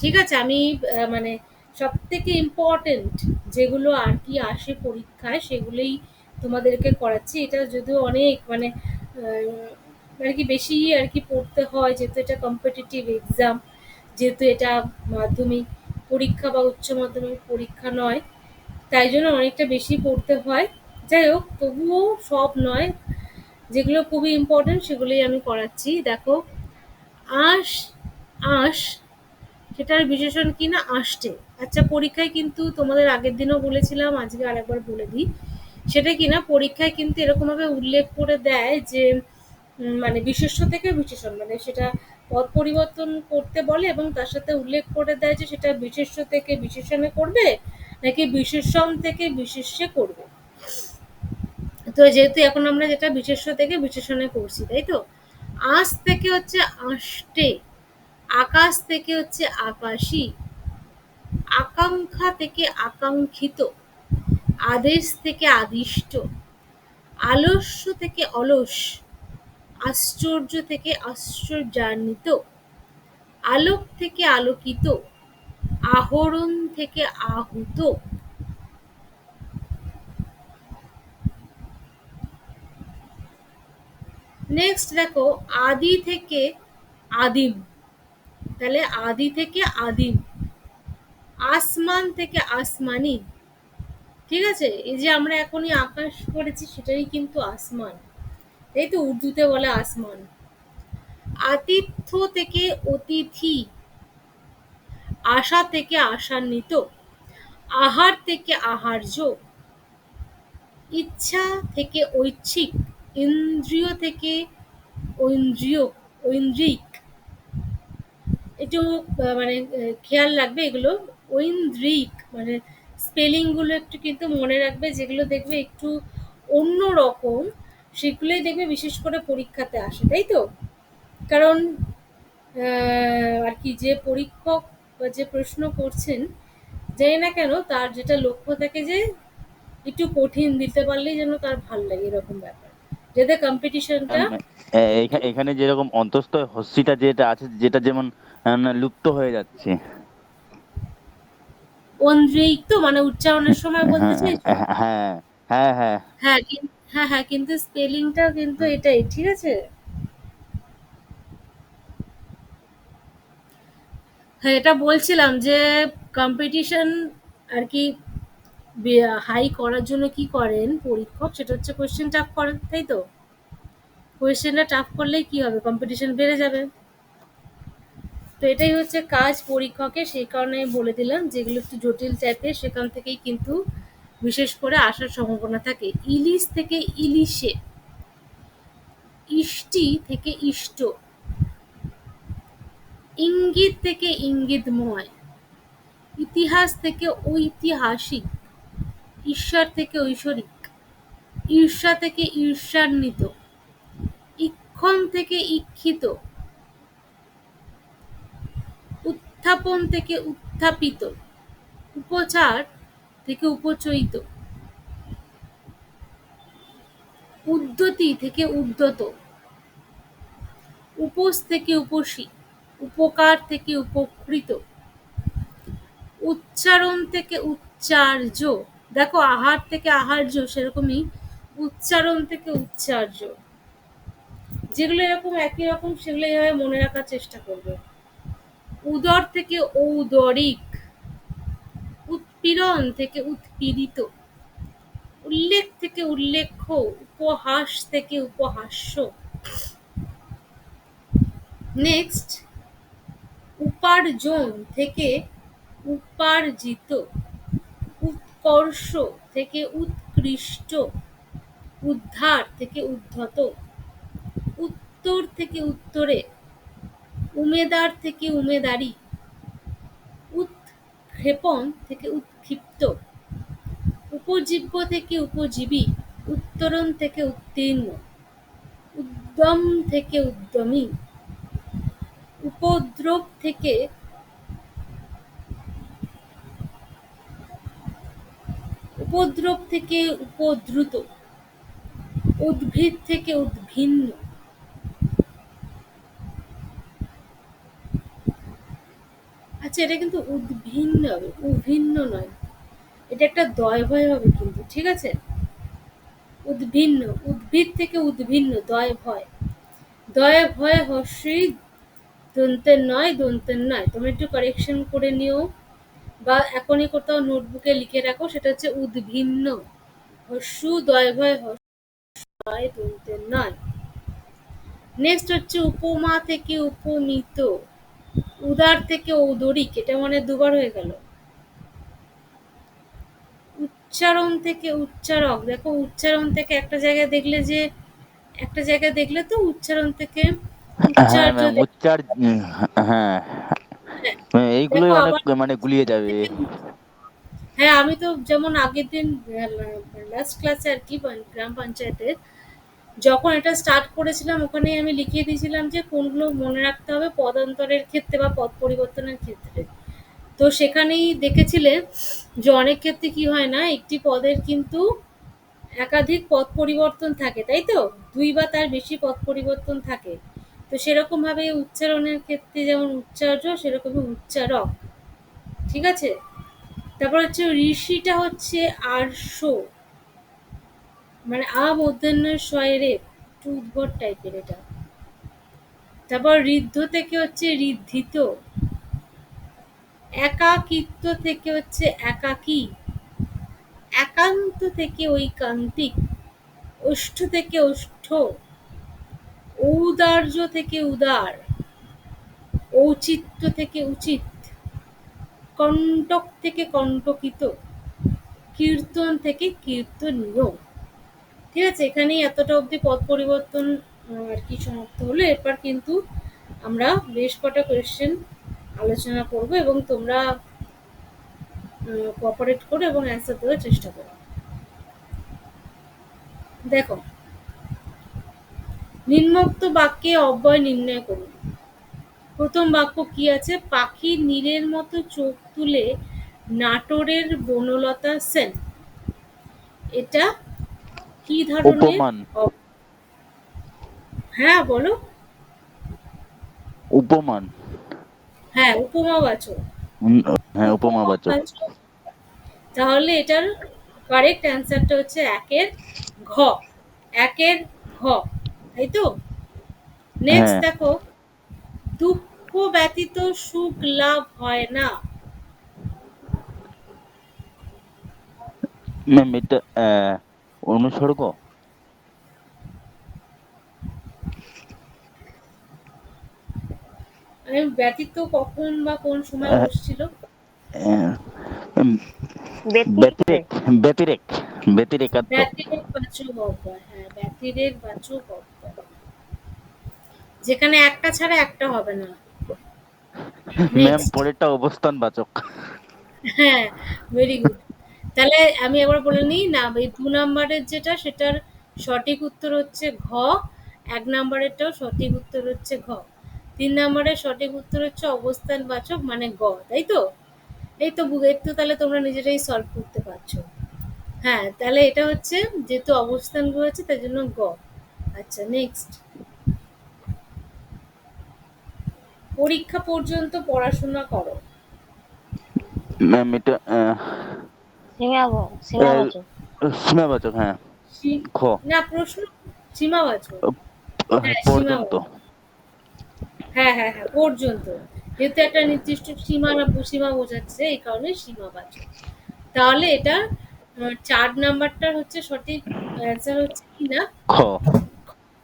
ঠিক আছে? আমি মানে সবথেকে ইম্পর্টেন্ট যেগুলো আর কি আসে পরীক্ষায় সেগুলোই তোমাদেরকে করাচ্ছি। এটা যদিও অনেক মানে আর কি বেশি আর কি পড়তে হয়, যেহেতু এটা কম্পিটিটিভ এক্সাম, যেহেতু এটা মাধ্যমিক পরীক্ষা বা উচ্চ মাধ্যমিক পরীক্ষা নয়, তাই জন্য অনেকটা বেশি পড়তে হয়। যাই হোক, তবুও সব নয়, যেগুলো খুবই ইম্পর্টেন্ট সেগুলোই আমি করাচ্ছি। দেখো, আঁশ, আঁশ, সেটার বিশেষণ কি না? আষ্টে। আচ্ছা, পরীক্ষায় কিন্তু তোমাদের আগের দিনও বলেছিলাম, আজকে আরেকবার বলে দিই। সেটা কি না, পরীক্ষায় কিন্তু এরকমভাবে উল্লেখ করে দেয় যে মানে বিশেষ্য থেকে বিশেষণ, মানে সেটা পদ পরিবর্তন করতে বলে এবং তার সাথে উল্লেখ করে দেয় যে সেটা বিশেষ্য থেকে বিশেষণে করবে নাকি বিশেষণ থেকে বিশেষ্যে করবে। তো যেহেতু এখন আমরা যেটা বিশেষ্য থেকে বিশেষণে করছি, তাই তো? আঁশ থেকে হচ্ছে আষ্টে, আকাশ থেকে হচ্ছে আকাশী, আকাঙ্ক্ষা থেকে আকাঙ্ক্ষিত, আদেশ থেকে আদিষ্ট, আলস্য থেকে অলস, আশ্চর্য থেকে আশ্চর্যান্বিত, আলোক থেকে আলোকিত, আহরণ থেকে আহুত। নেক্সট দেখো, আদি থেকে আদিম। তাহলে আদি থেকে আদিম, আসমান থেকে আসমানি। ঠিক আছে? এই যে আমরা এখনই আকাশ পড়েছি সেটাই কিন্তু আসমান, তাই তো? উর্দুতে বলে আসমান। আতিথ্য থেকে অতিথি, আশা থেকে আশান্বিত, আহার থেকে আহার্য, ইচ্ছা থেকে ঐচ্ছিক, ইন্দ্রিয় থেকে ঐন্দ্রিয়, ঐন্দ্রিক। একটু মানে খেয়াল রাখবে এগুলো। ঐন্দ্রিক মানে স্পেলিং গুলো একটু কিন্তু মনে রাখবে, যেগুলো দেখবে একটু অন্য রকম সেগুলোই দেখবে বিশেষ করে পরীক্ষাতে আসে, তাই তো? কারণ আর কি যে পরীক্ষক বা যে প্রশ্ন করছেন, জানি না কেন তার যেটা লক্ষ্য থাকে যে একটু কঠিন দিতে পারলেই যেন তার ভাল লাগে, এরকম ব্যাপার, যাতে কম্পিটিশনটা ম্যাম, এখানে যেরকম অন্তস্থ হস্যিটা যেটা আছে, যেটা যেমন না, লুপ্ত হয়ে যাচ্ছে। অন্দ্রিক, তো মানে উচ্চারণের সময় বলতে হ্যাঁ, চাইছো? হ্যাঁ, হ্যাঁ, হ্যাঁ। হ্যাঁ, হ্যাঁ, হ্যাঁ, কিন্তু স্পেলিংটা কিন্তু এটাই, ঠিক আছে? হ্যাঁ, এটা বলছিলাম যে কম্পিটিশন আর কি হাই করার জন্য কি করেন পরীক্ষক, সেটা হচ্ছে কোয়েশ্চেন টাফ করেন, তাই তো? কোয়েশ্চেনটা টাফ করলেই কি হবে, কম্পিটিশন বেড়ে যাবে। তো এটাই হচ্ছে কাজ পরীক্ষকের, সেই কারণে আমি বলে দিলাম যেগুলো একটু জটিল টাইপের সেখান থেকেই কিন্তু বিশেষ করে আসার সম্ভাবনা থাকে। ইলিশ থেকে ইলিশে, ইষ্টি থেকে ইষ্ট, ইঙ্গিত থেকে ইঙ্গিতময়, ইতিহাস থেকে ঐতিহাসিক, ঈশ্বর থেকে ঐশ্বরিক, ঈর্ষা থেকে ঈর্ষান্বিত, ইক্ষণ থেকে ইক্ষিত, উত্থাপন থেকে উত্থাপিত, উপচার থেকে উপচয়িত, উদ্ধতি থেকে উদ্ধত, উপোস থেকে উপসী, উপকার থেকে উপকৃত, উচ্চারণ থেকে উচ্চার্য। দেখো আহার থেকে আহার্য, সেরকমই উচ্চারণ থেকে উচ্চার্য। যেগুলো এরকম একই রকম সেগুলো এভাবে মনে রাখার চেষ্টা করবে। উদর থেকে ঔদরিক, উৎপীড়ন থেকে উৎপীড়িত, উল্লেখ থেকে উল্লেখ্য, উপহাস থেকে উপহাস্য। নেক্সট, উপার্জন থেকে উপার্জিত, উৎকর্ষ থেকে উৎকৃষ্ট, উদ্ধার থেকে উদ্ধত, উত্তর থেকে উত্তরে, উমেদার থেকে উমেদারি, উৎক্ষেপণ থেকে উৎক্ষিপ্ত, উপজীব্য থেকে উপজীবী, উত্তরণ থেকে উত্তীর্ণ, উদ্যম থেকে উদ্যমী, উপদ্রব থেকে উপদ্রুত, উদ্ভিদ থেকে উদ্ভিন্ন। আচ্ছা, এটা কিন্তু উদ্ভিন্ন হবে, উভিন্ন নয়, এটা একটা দয়ভয় হবে কিন্তু, ঠিক আছে? উদ্ভিন্ন, উদ্ভিদ থেকে উদ্ভিন্ন, দয় ভয়। দয়ে ভয়ে হর্ষই দন্তের নয়, দন্তের নয়। তুমি একটু কারেকশন করে নিও বা এখনই কোথাও নোটবুকে লিখে রাখো, সেটা হচ্ছে উদ্ভিন্ন। হর্ষু দয় ভয় হর্ষ নয়, দন্তের নয়। নেক্সট হচ্ছে উপমা থেকে উপমিত, উদার থেকে ঔদরিক, এটা মানে দুবার হয়ে গেল। উচ্চারণ থেকে উচ্চারক, দেখো উচ্চারণ থেকে একটা জায়গায় দেখলে যে, একটা জায়গায় দেখলে তো উচ্চারণ থেকে হ্যাঁ উচ্চার্য ম্যাম, উচ্চার হ্যাঁ, হ্যাঁ, এইগুলোই দেখো অনেক আবার মানে গুলিয়ে যাবে। থেকে, হ্যাঁ আমি তো যেমন আগের দিন লাস্ট ক্লাসে আর কি গ্রাম পঞ্চায়েতের যখন এটা স্টার্ট করেছিলাম ওখানেই আমি লিখিয়ে দিয়েছিলাম যে কোনগুলো মনে রাখতে হবে পদান্তরের ক্ষেত্রে বা পদ পরিবর্তনের ক্ষেত্রে। তো সেখানেই দেখেছিলে যে অনেক ক্ষেত্রে কি হয় না, একটি পদের কিন্তু একাধিক পদ পরিবর্তন থাকে, তাই তো? দুই বা তার বেশি পদ পরিবর্তন থাকে। তো সেরকম ভাবে উচ্চারণের ক্ষেত্রে যেমন উচ্চার্য, সেরকমই উচ্চারক, ঠিক আছে? তারপর হচ্ছে ঋষিটা হচ্ছে আর্ষ, মানে মূর্ধন্য শয়ের একটু উদ্ভট টাইপের এটা। তারপর ঋদ্ধ থেকে হচ্ছে ঋদ্ধিত, একাকিত্ব থেকে হচ্ছে একাকী, একান্ত থেকে ঐকান্তিক, ওষ্ঠ থেকে ওষ্ঠ, ঔদার্য থেকে উদার, ঔচিত্য থেকে উচিত, কণ্টক থেকে কণ্টকিত, কীর্তন থেকে কীর্তনীয়। ঠিক আছে, এখানেই এতটা অবধি পদ পরিবর্তন আর কি সমাপ্ত হলো। এরপর কিন্তু আমরা বেশ কটা কোয়েশ্চেন আলোচনা করব এবং তোমরা কোঅপারেট করো এবং অ্যান্সার দেওয়ার চেষ্টা করো। দেখো, নিম্নোক্ত বাক্যে অব্যয় নির্ণয় করুন। প্রথম বাক্য কি আছে? পাখি নীলের মতো চোখ তুলে নাটোরের বনলতা সেন, এটা কি ধরনের? উপমান। হ্যাঁ বলো। উপমান। হ্যাঁ, উপমাবাচক। উম, হ্যাঁ, উপমাবাচক। উপমাবাচক। তাহলে এটার কারেক্ট অ্যান্সারটা হচ্ছে একের ঘ, একের ঘ, তাই তো? নেক্সট হ্যাঁ, দেখো, দুঃখ ব্যতীত সুখ লাভ হয় না। ম্যাম এটা অনুসর্গ। আমি ব্যতীত কখন বা কোন সময় আহ, বসছিল? আহ, উম, ব্যতিরেক। ব্যতিরেক। ব্যতিরেক। ব্যতিরেকাত্ম। ব্যতিরেক বাচক অব্যয়, হ্যাঁ ব্যতিরেক বাচক অব্যয়, যেখানে একটা ছাড়া একটা হবে না। Ma'am next. পরেরটা অবস্থানবাচক। হ্যাঁ, ভেরি গুড। তাহলে আমি একবার বলে নিই না, এই ২ নাম্বারের যেটা সেটার সঠিক উত্তর হচ্ছে ঘ, ১ নাম্বারেরটাও সঠিক উত্তর হচ্ছে ঘ। ৩ নাম্বারের সঠিক উত্তর হচ্ছে অবস্থানবাচক মানে গ, তাই তো? এই তো তাহলে তোমরা নিজেরাই সলভ করতে পারছো। হ্যাঁ, তাহলে এটা হচ্ছে যেহেতু অবস্থানগুলো আছে তাই জন্য গ। আচ্ছা নেক্সট। পরীক্ষা পর্যন্ত পড়াশোনা করো। ম্যাম এটা আহ, সীমাবাচক। সীমাবাচক, হ্যাঁ। সী খ। না প্রশ্ন সীমাবাচক। হ্যাঁ, পর্যন্ত। সীমাবাচক। হ্যাঁ, হ্যাঁ, হ্যাঁ, পর্যন্ত। যেহেতু একটা নির্দিষ্ট সীমা বোঝাচ্ছে এই কারণে সীমাবাচক। তাহলে এটা ৪ নাম্বারটার হচ্ছে সঠিক অ্যান্সার হচ্ছে কি না? খ।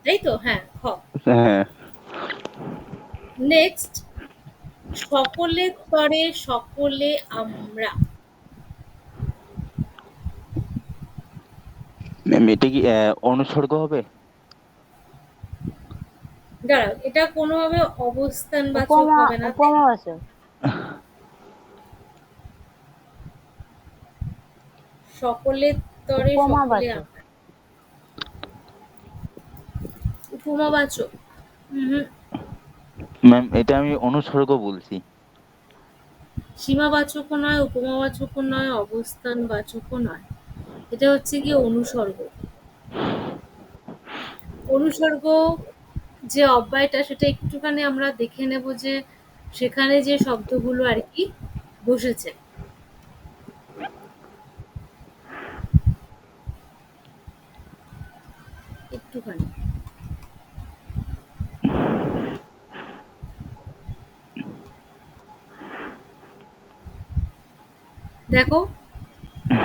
তাই তো? হ্যাঁ, খ। হ্যাঁ নেক্সট। সকলের তরে সকলে আমরা। ম্যাম এটা কি অনুসর্গ হবে? দাঁড়াও, এটা কোনোভাবে অবস্থানবাচক উপমা হবে না, তাই তো? উপমাবাচক। সকলের তরে সকলে উপমাবাচক। আমরা। উপমাবাচক। হুম। ম্যাম এটা আমি অনুসর্গ বলছি। সীমাবাচকও নয়, উপমাবাচকও নয়, অবস্থানবাচকও নয়। এটা হচ্ছে গিয়ে অনুসর্গ। অনুসর্গ যে অব্যয়টা সেটা একটুখানি আমরা দেখে নেব যে সেখানে যে শব্দগুলো আর কি বসেছে। একটুখানি দেখো।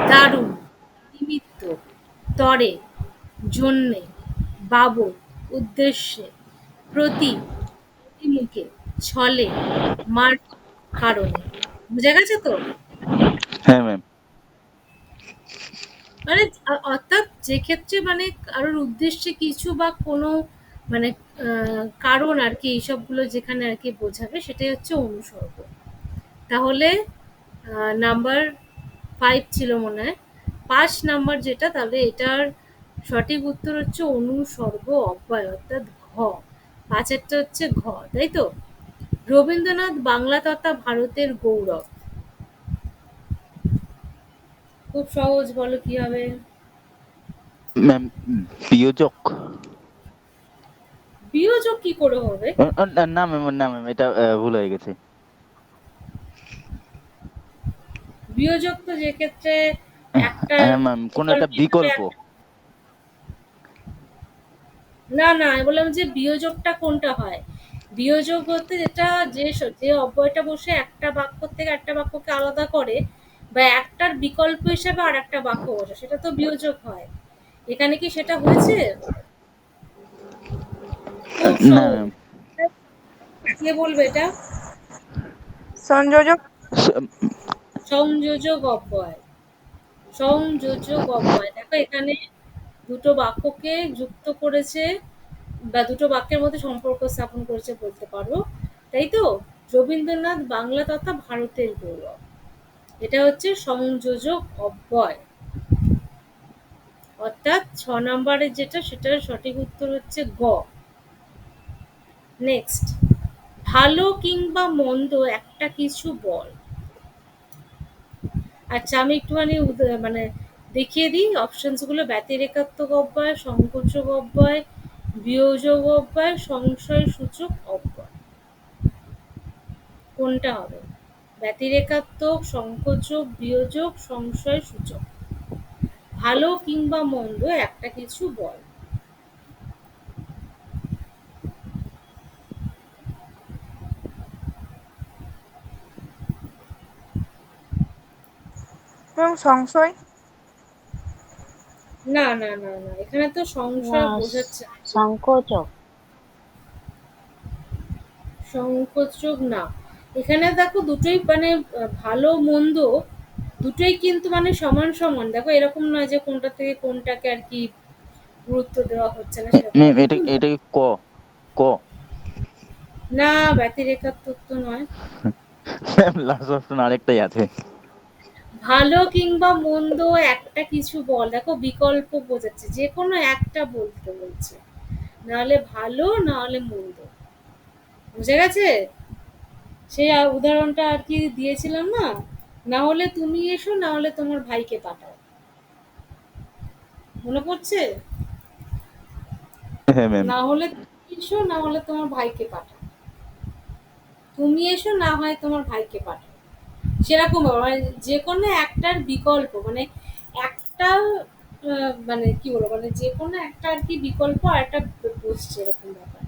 দারুণ, নিমিত্ত, তরে, জন্যে, বাবদ, উদ্দেশ্যে, প্রতি, প্রতিমুখে, ছলে, মার, কারণে। বুঝা গেছে তো? হ্যাঁ ম্যাম। মানে অর্থাৎ যে ক্ষেত্রে মানে কারোর উদ্দেশ্যে কিছু বা কোনো মানে কারণ আর কি এইসবগুলো যেখানে আর কি বোঝাবে সেটাই হচ্ছে অনুসর্গ। তাহলে নাম্বার 5 ছিল মনে হয়। ৫ নাম্বার যেটা, তাহলে এটার সঠিক উত্তর হচ্ছে অনুসর্গ অব্যয় অর্থাৎ ঘ। ৫ এরটা হচ্ছে ঘ, তাই তো? রবীন্দ্রনাথ বাংলা তথা ভারতের গৌরব। খুব সহজ, বলো কি হবে? ম্যাম বিয়োজক। বিয়োজক কি করে হবে? না ম্যাম, না ম্যাম, এটা ভুল হয়ে গেছে। বিয়োজক তো যে ক্ষেত্রে একটার হ্যাঁ ম্যাম, কোন একটা বিকল্প হিসাবে বিকল্প। না না, আমি বললাম যে বিয়োজকটা কোনটা হয়? বিয়োজক বলতে যেটা যে অব্যয়টা বসে একটা বাক্য থেকে একটা বাক্যকে আলাদা করে বা একটার বিকল্প হিসাবে আর একটা বাক্য বসে, সেটা তো বিয়োজক হয়। এখানে কি সেটা হয়েছে? খুব না সহজ। ম্যাম। কে বলবে এটা? সংযোজক। সংযোজক অব্যয়। সংযোজক অব্যয়, দেখো এখানে দুটো বাক্যকে যুক্ত করেছে বা দুটো বাক্যের মধ্যে সম্পর্ক স্থাপন করেছে বলতে পারো, তাই তো? রবীন্দ্রনাথ বাংলা তথা ভারতের গৌরব, এটা হচ্ছে সংযোজক অব্যয়। অর্থাৎ ৬ নম্বরের যেটা সেটার সঠিক উত্তর হচ্ছে গ। নেক্সট। ভালো কিংবা মন্দ একটা কিছু বল। আচ্ছা আমি একটুখানি মানে দেখিয়ে দিই অপশনস গুলো। ব্যতিরেকাত্মক অব্যয়, সংকোচক অব্যয়, বিয়োজক অব্যয়, সংশয় সূচক অব্যয়। কোনটা হবে? ব্যতিরেকাত্মক, সংকোচক, বিয়োজক, সংশয় সূচক। ভালো কিংবা মন্দ একটা কিছু বল। এবং সংশয়। না, না, না, না, এখানে তো না, সংশয় বোঝাচ্ছে না। সংকোচক। সংকোচক না। এখানে দেখো দুটোই মানে ভালো মন্দ দুটোই কিন্তু মানে সমান সমান। দেখো এরকম নয় যে কোনটা থেকে কোনটাকে আর কি গুরুত্ব দেওয়া হচ্ছে না সেরকম ম্যাম এটা দুটোই এটা কি ক? ক? না, ব্যতিরেকাত্মক তো নয়। ম্যাম লাস্ট অপশন আরেকটাই আছে। ভালো কিংবা মন্দ একটা কিছু বল, দেখো বিকল্প বোঝাচ্ছে যে কোনো একটা বলতে বলছে, নাহলে ভালো নাহলে মন্দ, বুঝে গেছে? সেই উদাহরণটা আর কি দিয়েছিলাম না, না হলে তুমি এসো না হলে তোমার ভাইকে পাঠাও, মনে পড়ছে? হ্যাঁ ম্যাম। না হলে তুমি এসো না হলে তোমার ভাইকে পাঠাও, তুমি এসো না হয় তোমার ভাইকে পাঠাও, সেরকম ব্যাপার। মানে যে কোনো একটার বিকল্প মানে একটা মানে কি বলবো মানে যে কোনো একটা আর কি বিকল্প আর একটা বসছে এরকম ব্যাপার।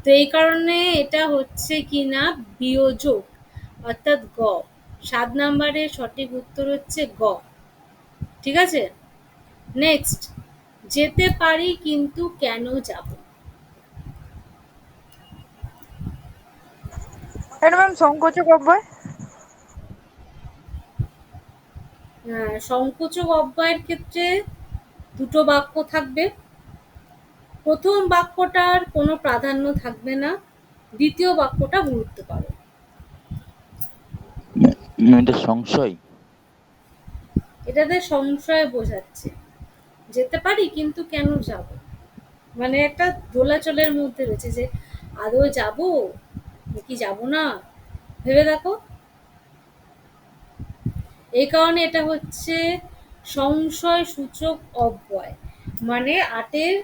তো এই কারণে এটা হচ্ছে কি না বিয়োজক, অর্থাৎ গ। ৭ নাম্বারের সঠিক উত্তর হচ্ছে গ। ঠিক আছে? নেক্সট, যেতে পারি কিন্তু কেন যাব? এটা ম্যাম সংকোচক অব্যয়। সংকোচক অব্যয়ের ক্ষেত্রে দুটো বাক্য থাকবে। প্রথম বাক্যটার কোনো প্রাধান্য থাকবে না, দ্বিতীয় বাক্যটা গুরুত্ব পাবে। এটা সংশয়। এটাতে সংশয় বোঝাচ্ছে, যেতে পারি কিন্তু কেন যাব, মানে একটা দোলাচলের মধ্যে রয়েছে যে আদৌ যাব নাকি যাব না, ভেবে দেখো। এই কারণে এটা হচ্ছে সংশয় সূচক অব্যয়। মানে ৮-এর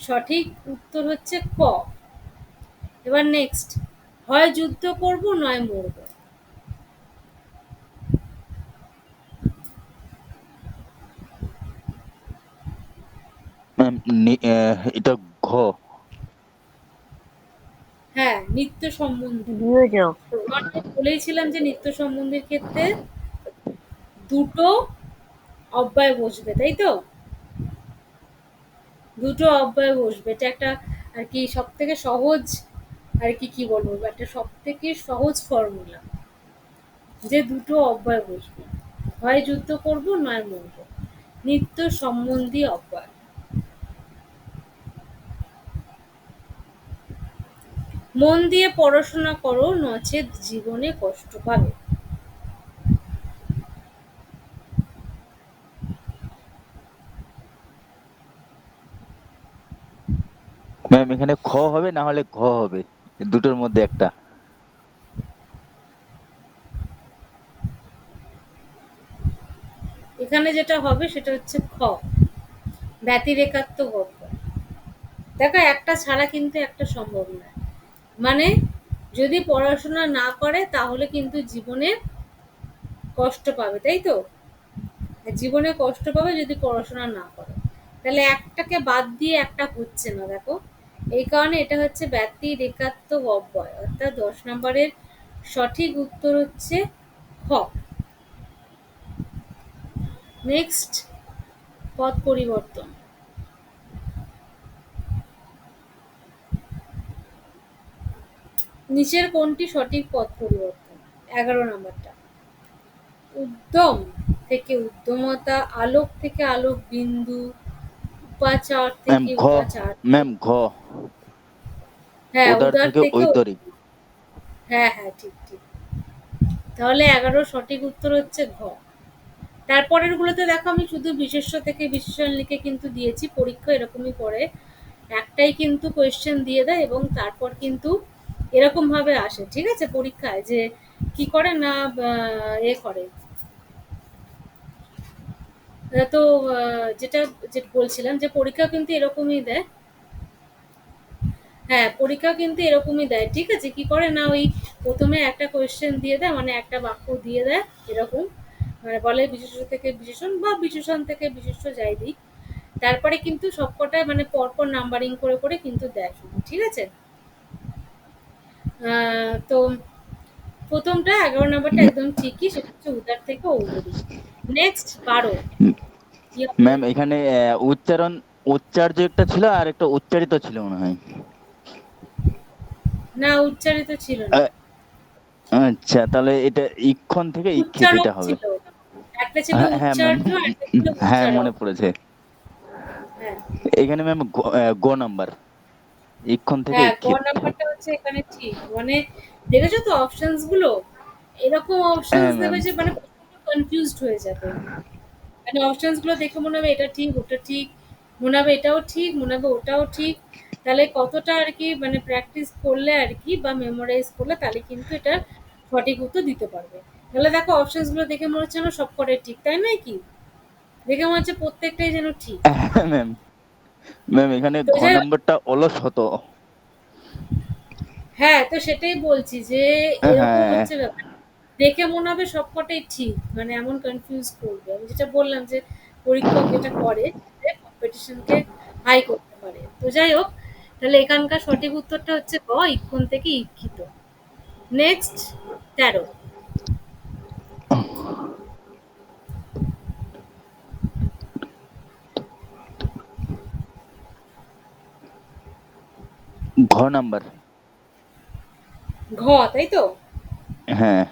সঠিক উত্তর হচ্ছে ক। এবার নেক্সট, হয় যুদ্ধ করব নয় মরব। ম্যাম এটা ঘ। হ্যাঁ, নিত্য সম্বন্ধী। বিয়োজক। মানে বলেইছিলাম যে নিত্য সম্বন্ধীর ক্ষেত্রে দুটো অব্যয় বসবে, তাই তো? দুটো অব্যয় বসবে, এটা একটা আর কি সব থেকে সহজ আর কি কি বলবো, একটা সব থেকে সহজ ফর্মুলা যে দুটো অব্যয় বসবে, হয় যুদ্ধ করব নয় মরব, নিত্য সম্বন্ধী অব্যয়। মন দিয়ে পড়াশোনা করো নচেত জীবনে কষ্ট পাবে। ম্যাম এখানে খ হবে না হলে ঘ হবে, দুটোর মধ্যে একটা। এখানে যেটা হবে সেটা হচ্ছে খ, ব্যতিরেকাত্মক অব্যয়। দেখো একটা ছাড়া কিন্তু একটা সম্ভব নয়। মানে যদি পড়াশোনা না করে তাহলে কিন্তু জীবনে কষ্ট পাবে, তাই তো? জীবনে কষ্ট পাবে যদি পড়াশোনা না করে, তাহলে একটাকে বাদ দিয়ে একটা হচ্ছে না, দেখো। এই কারণে এটা হচ্ছে ব্যতিরেকাত্মক অব্যয়, অর্থাৎ ১০ নম্বরের সঠিক উত্তর হচ্ছে খ। নেক্সট, পথ পরিবর্তন। নিচের কোনটি সঠিক পথ পরিবর্তন? ১১ নম্বরটা, উদ্যম থেকে উদ্যমতা, আলোক থেকে আলোক বিন্দু, উপাচার ম্যাম থেকে ঘ। উপাচার। ম্যাম ঘ। হ্যাঁ, উদার উদার থেকে থেকে ঐতরিক। হ্যাঁ, হ্যাঁ, ঠিক, ঠিক। তাহলে ১১ সঠিক উত্তর হচ্ছে ঘ। তারপরের গুলোতে দেখো আমি শুধু বিশেষ্য থেকে বিশেষণ লিখে কিন্তু দিয়েছি, পরীক্ষা এরকমই করে। একটাই কিন্তু কোয়েশ্চেন দিয়ে দেয় এবং তারপর কিন্তু এরকম ভাবে আসে, ঠিক আছে, পরীক্ষায় যে কি করে না এ করে। তো যেটা যেটা বলছিলাম যে পরীক্ষা কিন্তু এরকমই দেয়। হ্যাঁ, পরীক্ষা কিন্তু এরকমই দেয়, ঠিক আছে, কি করে না ওই প্রথমে একটা কোয়েশ্চেন দিয়ে দেয়, মানে একটা বাক্য দিয়ে দেয় এরকম, মানে বলে বিশেষ্য থেকে বিশেষণ বা বিশেষণ থেকে বিশেষ্য যাই দিক, তারপরে কিন্তু সবকটায় মানে পরপর নাম্বারিং করে করে কিন্তু দেয় শুধু, ঠিক আছে। তো প্রথমটা ১১ নম্বরটা একদম ঠিকই, সেটা হচ্ছে উদার থেকে ঔদরিক। নেক্সট ১২, কি হবে? ম্যাম এখানে উচ্চার্য একটা ছিল আর একটা উচ্চারিত ছিল মনে হয়। না, উচ্চারিত ছিল না। আহ, আচ্ছা, তাহলে এটা ইক্ষণ থেকে ইক্ষিত উচ্চারক এটা হবে। ছিল। একটা ছিল হ্যাঁ হ্যাঁ ম্যাম, উচ্চার্য, একটা ছিল হ্যাঁ উচ্চারক। মনে পড়েছে। হ্যাঁ, এখানে ম্যাম গো নাম্বার, ইক্ষণ থেকে হ্যাঁ, গ ইক্ষিত। নাম্বারটা হচ্ছে এখানে ঠিক। মানে দেখেছো তো অপশনস গুলো? এরকম অপশনস হ্যাঁ ম্যাম। দেবে যে মানে প্রচন্ড কনফিউজড হয়ে যাবে। মানে অপশনস গুলো দেখে মনে হবে এটা ঠিক, ওটা ঠিক, মনে হবে এটাও ঠিক, মনে হবে ওটাও ঠিক। তাহলে কতটা আর কি মানে প্র্যাকটিস করলে আর কি বা মেমোরাইজ করলে তাহলে কিন্তু এটার সঠিক উত্তর দিতে পারবে। তাহলে দেখো অপশনস গুলো দেখে মনে হচ্ছে না সবকটাই ঠিক, তাই নয় কি? দেখে মনে হচ্ছে প্রত্যেকটাই যেন ঠিক। হ্যাঁ ম্যাম, ম্যাম এখানে তো ঘ যাই হোক, নাম্বারটা অলস হতো। হ্যাঁ, তো সেটাই বলছি যে এরকম হ্যাঁ হচ্ছে ব্যাপার। দেখে মনে হবে সবকটাই ঠিক, মানে এমন কনফিউজ করবে। আমি যেটা বললাম যে পরীক্ষক যেটা করে কম্পিটিশনকে হাই করতে পারে। তো যাই হোক, তাহলে এখানকার সঠিক উত্তরটা হচ্ছে গ, ইক্ষণ থেকে ইক্ষিত। নেক্সট 13। ঘ নাম্বার। ঘ, তাই তো? হ্যাঁ,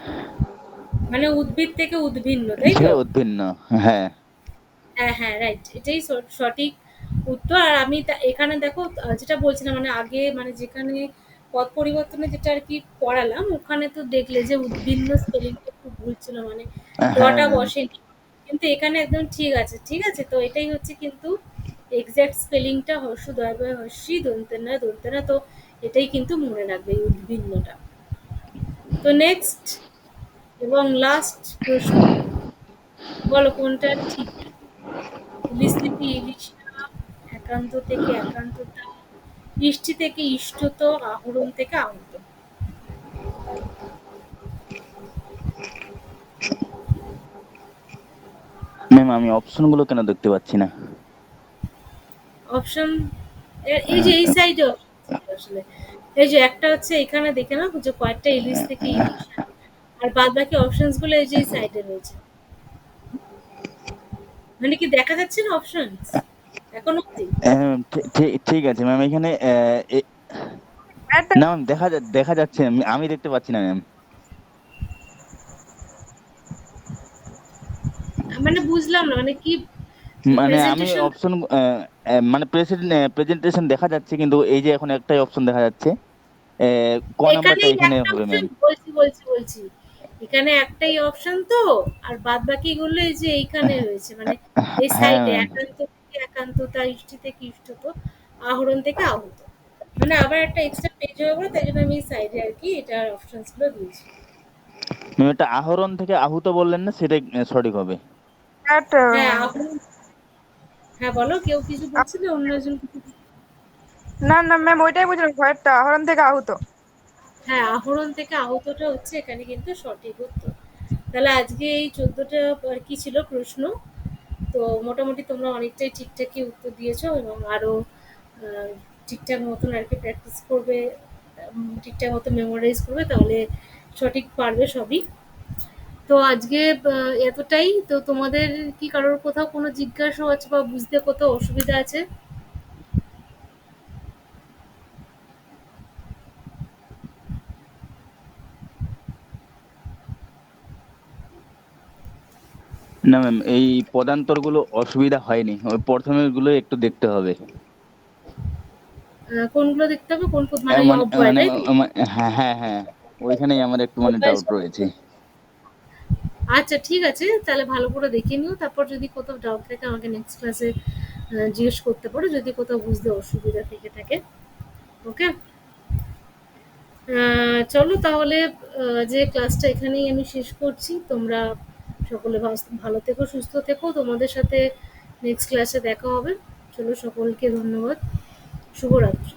মানে উদ্ভিদ থেকে উদ্ভিন্ন, তাই সে তো? উদ্ভিন্ন। হ্যাঁ হ্যাঁ, হ্যাঁ, রাইট। এটাই সঠিক উত্তর। আর আমি এখানে দেখো যেটা বলছিলাম মানে আগে মানে যেখানে পদ পরিবর্তনে যেটা আর কি পড়ালাম ওখানে তো দেখলে যে উদ্ভিন্ন স্পেলিংটা একটু ভুল ছিল, মানে হ্যাঁ ডটা ম্যাম। বসেনি। কিন্তু এখানে একদম ঠিক আছে, ঠিক আছে। তো এটাই হচ্ছে কিন্তু এক্সাক্ট স্পেলিংটা হর্ষ দয়বয় হর্ষি দন্তে না। তো এটাই কিন্তু মনে রাখবে এই উদ্ভিন্নটা। তো নেক্সট এবং লাস্ট প্রশ্ন, বলো কোনটা ঠিক? ইলিশ থেকে ইলিশা, একান্ত থেকে একান্ততা, ইষ্টি থেকে ইষ্টত, আহরণ থেকে আহত। ম্যাম আমি অপশন গুলো কেন দেখতে পাচ্ছি না? অপশন এই যে এই সাইডে আসলে এই যে একটা হচ্ছে এখানে দেখে না যে কয়েকটা ইলিশ থেকে ইলিশা, আর বাদ বাকি অপশনস গুলো এই যে এই সাইডে রয়েছে। মানে কি দেখা যাচ্ছে না অপশনস এখন অব্দি? ঠিক আছে ম্যাম, এখানে একটা না ম্যাম দেখা যাচ্ছে, আমি দেখতে পাচ্ছি না ম্যাম। মানে বুঝলাম না মানে কি মানে আমি প্রেজেন্টেশন। অপশন মানে প্রেজেন্টেশন দেখা যাচ্ছে, কিন্তু এই যে এখন একটাই অপশন দেখা যাচ্ছে, ক নাম্বারটা এখানেই এখানে একটা হবে অপশন, ম্যাম। বলছি এখানে একটাই অপশন তো। আর বাদ বাকি গুলো এই যে এইখানে রয়েছে, মানে এই হ্যাঁ সাইডে ম্যাম। একান্ত থেকে একান্ততা, ইষ্টি থেকে ইষ্টত, আহরণ থেকে আহত। মানে আবার একটা এক্সট্রা পেজ হয়ে গেলো, তাই জন্য আমি এই সাইডে আর কি এটার অপশনস গুলো দিয়েছি। ম্যাম এটা আহরণ থেকে আহুত বললেন না, সেটাই সঠিক হবে। একটা হ্যাঁ, আহরণ। হ্যাঁ, বলো, কেউ কিছু বলছিলে, অন্য একজন কিছু না না ম্যাম, ওইটাই বুঝলাম, ঘরটা আহরণ থেকে আহুত। হ্যাঁ, আহরণ থেকে আহতটা হচ্ছে এখানে কিন্তু সঠিক উত্তর। তাহলে আজকে এই 14টা আর কি ছিল প্রশ্ন। তো মোটামুটি তোমরা অনেকটাই ঠিকঠাকই উত্তর দিয়েছো এবং আরো ঠিকঠাক মতন আর কি প্র্যাকটিস করবে, ঠিকঠাক মতো মেমোরাইজ করবে, তাহলে সঠিক পারবে সবই। তো আজকে এতটাই। তো তোমাদের কি কারোর কোথাও কোনো জিজ্ঞাসা আছে বা বুঝতে কোথাও অসুবিধা আছে? না ম্যাম, এই পদান্তর গুলো অসুবিধা হয়নি, ওই প্রথমের গুলো একটু দেখতে হবে। কোনগুলো দেখতে হবে? কোন মানে এই মানে অব্যয়, মানে তাই তো? হ্যাঁ হ্যাঁ হ্যাঁ, ওইখানেই আমার একটু মানে অব্যয় ডাউট রয়েছে। আচ্ছা, ঠিক আছে। তাহলে ভালো করে দেখে নিও। তারপর যদি কোথাও ডাউট থাকে আমাকে নেক্সট ক্লাসে জিজ্ঞেস করতে পারো, যদি কোথাও বুঝতে অসুবিধা থেকে থাকে। ওকে? চলো তাহলে যে ক্লাসটা এখানেই আমি শেষ করছি। তোমরা সকলে ভালো থেকো, সুস্থ থেকো। তোমাদের সাথে নেক্সট ক্লাসে দেখা হবে। চলো, সকলকে ধন্যবাদ। শুভরাত্রি।